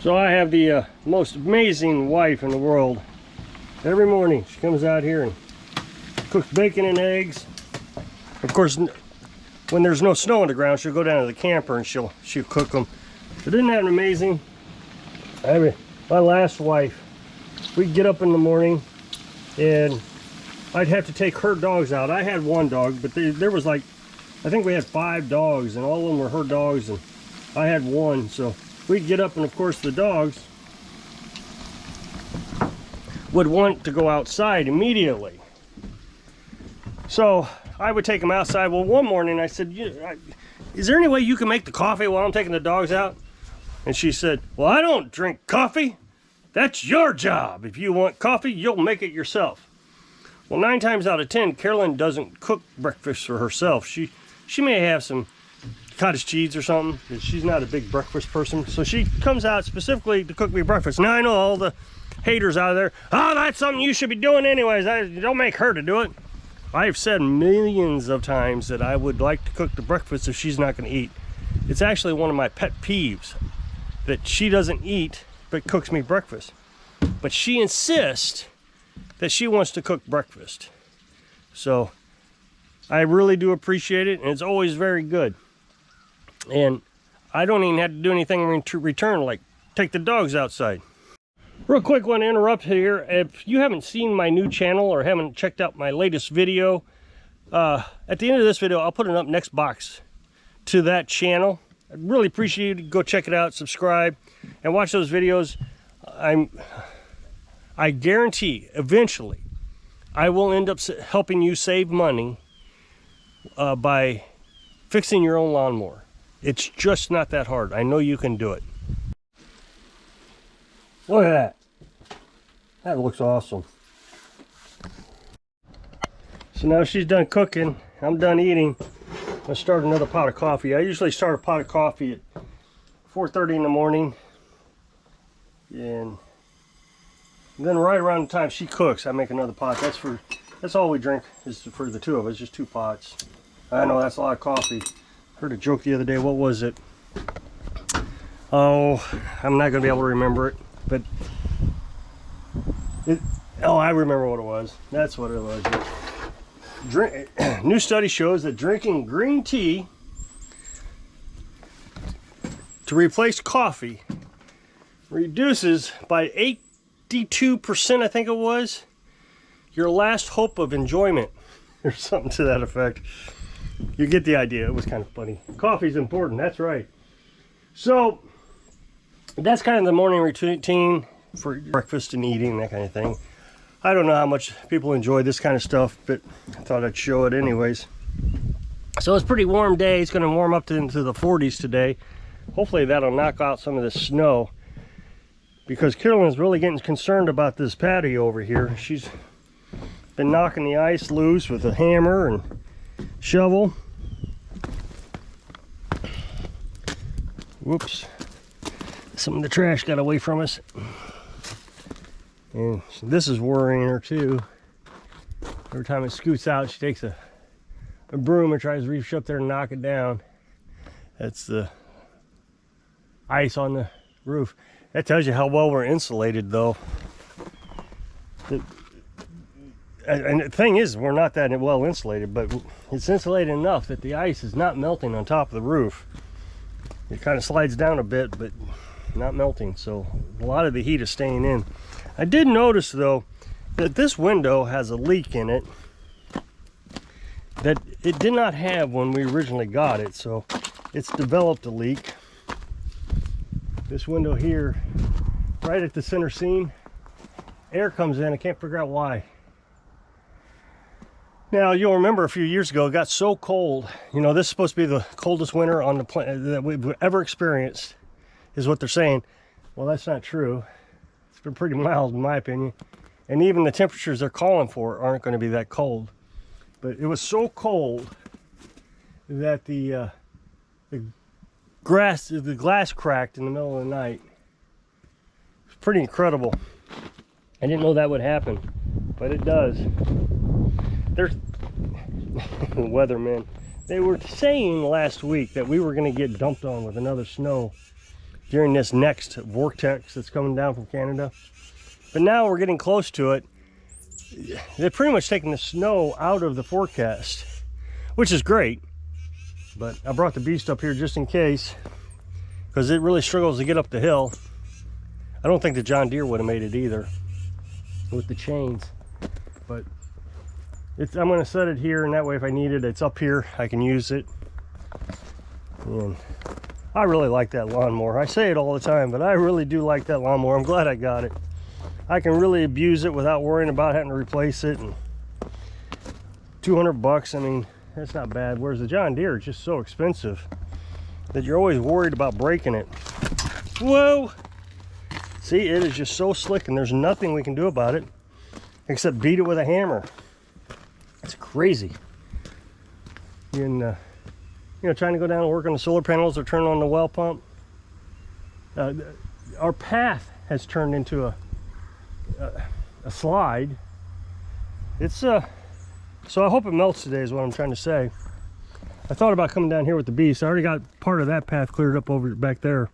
So I have the most amazing wife in the world. Every morning she comes out here and cooks bacon and eggs. Of course, when there's no snow on the ground, she'll go down to the camper and she'll cook them. But isn't that amazing? My last wife, we'd get up in the morning and I'd have to take her dogs out. I had one dog, but there was like, I think we had 5 dogs and all of them were her dogs and I had one. So we'd get up and of course the dogs would want to go outside immediately. So I would take them outside. Well, one morning I said, is there any way you can make the coffee while I'm taking the dogs out? And she said, well, I don't drink coffee. That's your job. If you want coffee, you'll make it yourself. Well, 9 times out of 10, Carolyn doesn't cook breakfast for herself. She may have some cottage cheese or something, but she's not a big breakfast person. So she comes out specifically to cook me breakfast. Now I know all the haters out there, oh, that's something you should be doing anyways. Don't make her to do it. I've said millions of times that I would like to cook the breakfast if she's not going to eat. It's actually one of my pet peeves that she doesn't eat but cooks me breakfast. But she insists that she wants to cook breakfast. So I really do appreciate it, and it's always very good. And I don't even have to do anything to return, like take the dogs outside. Real quick, want to interrupt here. If you haven't seen my new channel or haven't checked out my latest video, at the end of this video, I'll put an up next box to that channel. I'd really appreciate you to go check it out, subscribe, and watch those videos. I guarantee eventually I will end up helping you save money by fixing your own lawnmower. It's just not that hard. I know you can do it. Look at that. That looks awesome. So now she's done cooking, I'm done eating. I'm gonna start another pot of coffee. I usually start a pot of coffee at 4:30 in the morning. And then right around the time she cooks, I make another pot. That's all we drink is for the two of us, just 2 pots. I know that's a lot of coffee. Heard a joke the other day. What was it? Oh, I'm not gonna be able to remember it, but oh, I remember what it was. That's what it was. New study shows that drinking green tea to replace coffee reduces by 82%, I think it was, your last hope of enjoyment, or something to that effect. You get the idea. It was kind of funny. Coffee's important, that's right. So that's kind of the morning routine for breakfast and eating, that kind of thing. I don't know how much people enjoy this kind of stuff, but I thought I'd show it anyways. So it's a pretty warm day. It's going to warm up into the 40s today. Hopefully that'll knock out some of the snow, because Carolyn's really getting concerned about this patio over here. She's been knocking the ice loose with a hammer and shovel. Whoops. Some of the trash got away from us. And this is worrying her too. Every time it scoots out, she takes a broom and tries to reach up there and knock it down. That's the ice on the roof. That tells you how well we're insulated, though. And the thing is, we're not that well insulated, but it's insulated enough that the ice is not melting on top of the roof. It kind of slides down a bit, but not melting, so a lot of the heat is staying in. I did notice, though, that this window has a leak in it that it did not have when we originally got it, so it's developed a leak. This window here, right at the center seam, air comes in. I can't figure out why. Now, you'll remember a few years ago, it got so cold. You know, this is supposed to be the coldest winter on the planet that we've ever experienced, is what they're saying. Well, that's not true. It's been pretty mild, in my opinion. And even the temperatures they're calling for aren't going to be that cold. But it was so cold that the glass cracked in the middle of the night. It's pretty incredible. I didn't know that would happen, but it does. There's weathermen. They were saying last week that we were going to get dumped on with another snow during this next vortex that's coming down from Canada. But now we're getting close to it. They're pretty much taking the snow out of the forecast, which is great. But I brought the beast up here just in case, because it really struggles to get up the hill. I don't think the John Deere would have made it either with the chains. But I'm going to set it here, and that way if I need it, it's up here. I can use it. And I really like that lawnmower. I say it all the time, but I really do like that lawnmower. I'm glad I got it. I can really abuse it without worrying about having to replace it. And 200 bucks, I mean, that's not bad. Whereas the John Deere is just so expensive that you're always worried about breaking it. Whoa! See, it is just so slick, and there's nothing we can do about it except beat it with a hammer. It's crazy. And you know, trying to go down and work on the solar panels or turn on the well pump. Our path has turned into a slide. It's so I hope it melts today is what I'm trying to say. I thought about coming down here with the beast. I already got part of that path cleared up over back there.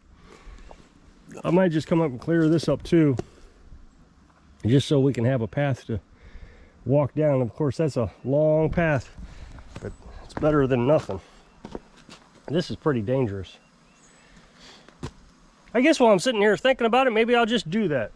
I might just come up and clear this up too, just so we can have a path to walk down. Of course, that's a long path, but it's better than nothing. This is pretty dangerous. I guess while I'm sitting here thinking about it, maybe I'll just do that.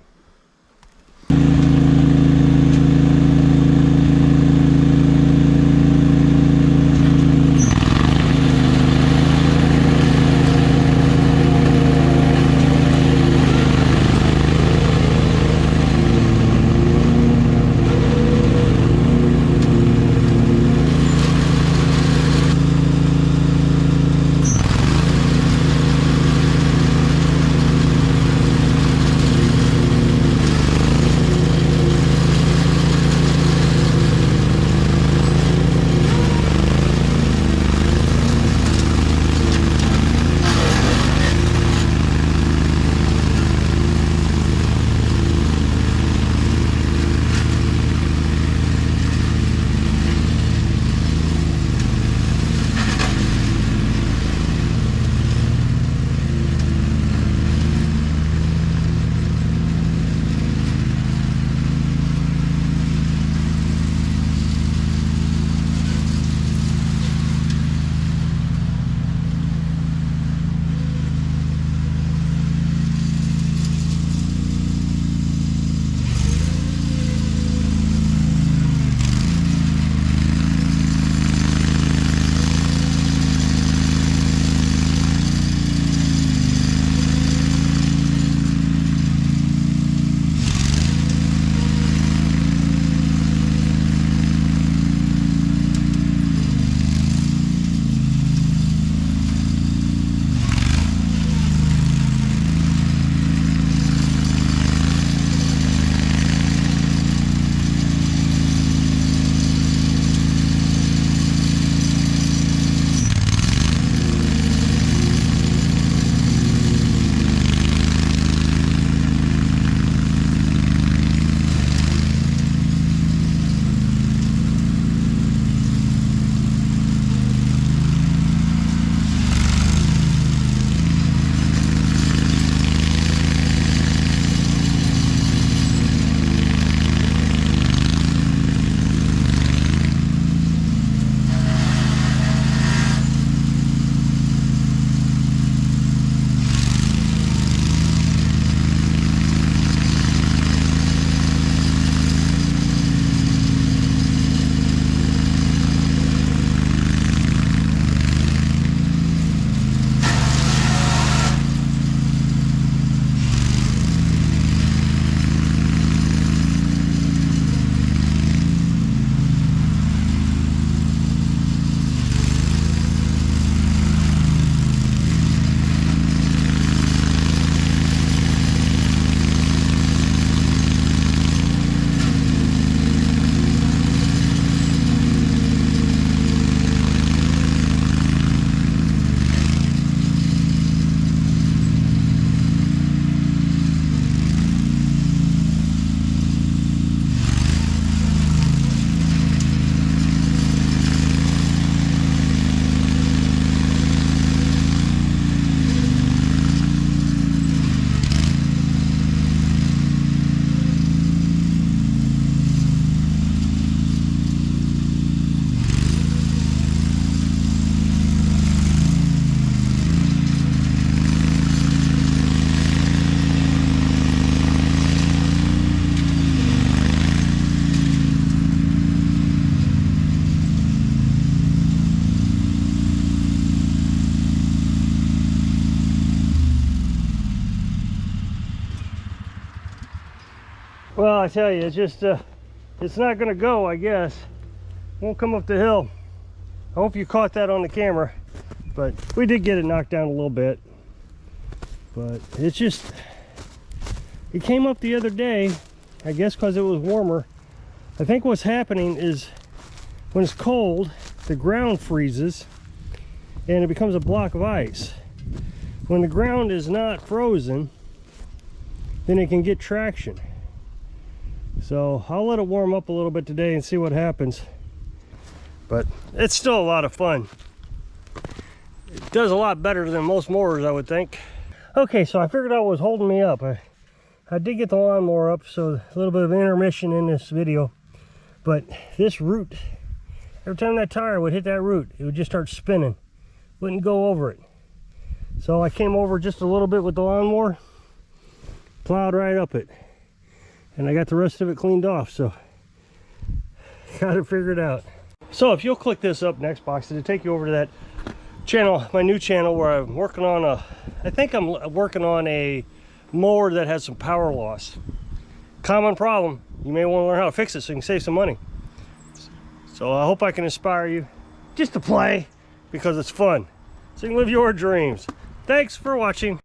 Well, I tell you, it's just it's not gonna go, I guess. Won't come up the hill. I hope you caught that on the camera, but we did get it knocked down a little bit. But it's just, it came up the other day, I guess because it was warmer. I think what's happening is when it's cold, the ground freezes and it becomes a block of ice. When the ground is not frozen, then it can get traction. So I'll let it warm up a little bit today and see what happens. But it's still a lot of fun. It does a lot better than most mowers, I would think. Okay, so I figured out what was holding me up. I did get the lawnmower up, so a little bit of intermission in this video. But this root, every time that tire would hit that root, it would just start spinning. Wouldn't go over it. So I came over just a little bit with the lawnmower, plowed right up it. And I got the rest of it cleaned off, so got it figured out. So if you'll click this up next box, it'll take you over to that channel, my new channel, where I'm working on I think I'm working on a mower that has some power loss. Common problem. You may want to learn how to fix it so you can save some money. So I hope I can inspire you just to play, because it's fun. So you can live your dreams. Thanks for watching.